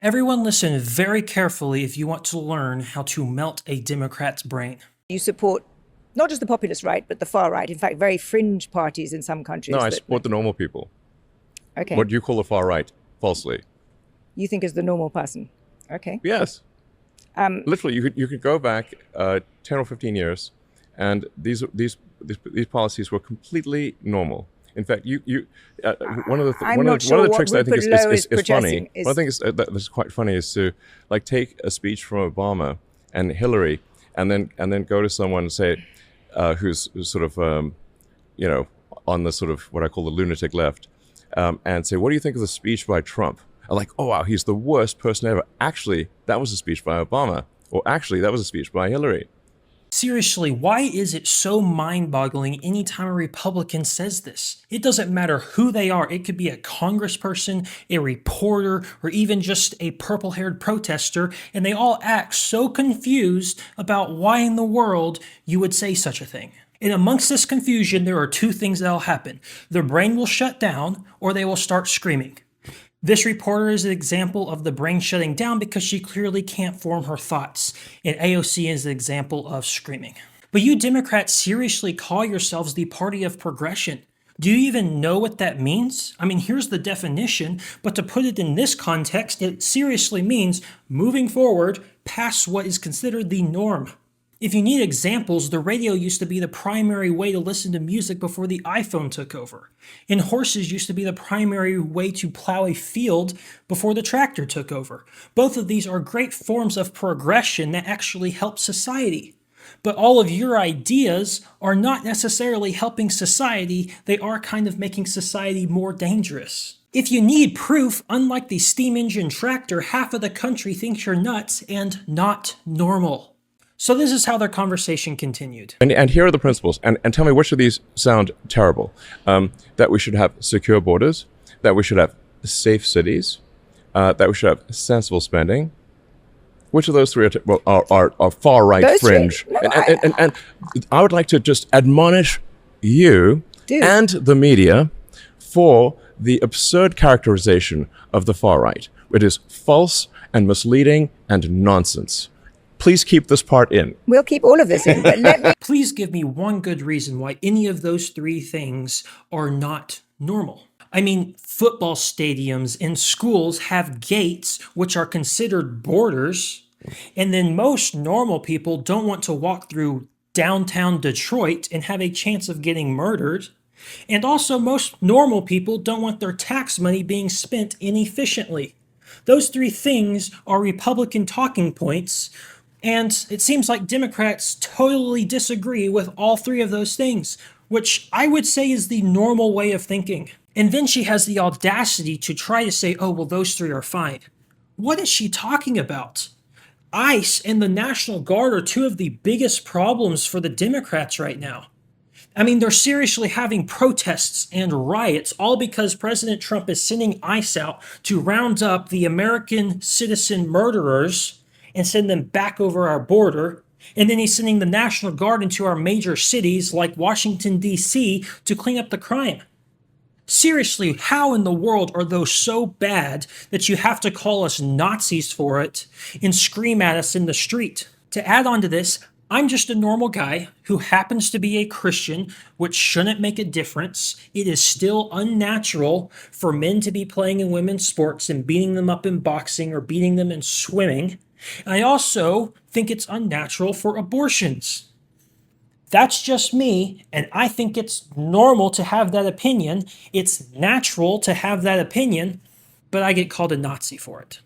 Everyone listen very carefully if you want to learn how to melt a Democrat's brain. You support not just the populist right, but the far right. In fact, very fringe parties in some countries. No, I support the normal people. Okay. What you call the far right, falsely. You think is the normal person. Okay. Yes. Literally, you could go back 10 or 15 years, and these policies were completely normal. In fact, one of the tricks that I think is funny. One thing that's quite funny is to like take a speech from Obama and Hillary, and then go to someone and say, who's sort of on the sort of what I call the lunatic left, and say, what do you think of the speech by Trump? I'm like, oh wow, he's the worst person ever. Actually, that was a speech by Obama, or actually, that was a speech by Hillary. Seriously, why is it so mind-boggling anytime a Republican says this? It doesn't matter who they are. It could be a congressperson, a reporter, or even just a purple-haired protester, and they all act so confused about why in the world you would say such a thing. And amongst this confusion, there are two things that'll happen. Their brain will shut down, or they will start screaming. This reporter is an example of the brain shutting down because she clearly can't form her thoughts, and AOC is an example of screaming. But you Democrats seriously call yourselves the party of progression. Do you even know what that means? I mean, here's the definition, but to put it in this context, it seriously means moving forward past what is considered the norm. If you need examples, the radio used to be the primary way to listen to music before the iPhone took over. And horses used to be the primary way to plow a field before the tractor took over. Both of these are great forms of progression that actually help society. But all of your ideas are not necessarily helping society, they are kind of making society more dangerous. If you need proof, unlike the steam engine tractor, half of the country thinks you're nuts and not normal. So this is how their conversation continued. And here are the principles. And tell me which of these sound terrible. That we should have secure borders, that we should have safe cities, that we should have sensible spending. Which of those three are far right Those fringe? No, and I would like to just admonish you and the media for the absurd characterization of the far right. It is false and misleading and nonsense. Please keep this part in. We'll keep all of this in, but let me... Please give me one good reason why any of those three things are not normal. I mean, football stadiums and schools have gates which are considered borders, and then most normal people don't want to walk through downtown Detroit and have a chance of getting murdered. And also most normal people don't want their tax money being spent inefficiently. Those three things are Republican talking points, and it seems like Democrats totally disagree with all three of those things, which I would say is the normal way of thinking. And then she has the audacity to try to say, oh, well, those three are fine. What is she talking about? ICE and the National Guard are two of the biggest problems for the Democrats right now. I mean, they're seriously having protests and riots, all because President Trump is sending ICE out to round up the American citizen murderers and send them back over our border. And then he's sending the National Guard into our major cities like Washington, D.C. to clean up the crime. Seriously, how in the world are those so bad that you have to call us Nazis for it and scream at us in the street? To add on to this, I'm just a normal guy who happens to be a Christian, which shouldn't make a difference. It is still unnatural for men to be playing in women's sports and beating them up in boxing or beating them in swimming. I also think it's unnatural for abortions. That's just me, and I think it's normal to have that opinion. It's natural to have that opinion, but I get called a Nazi for it.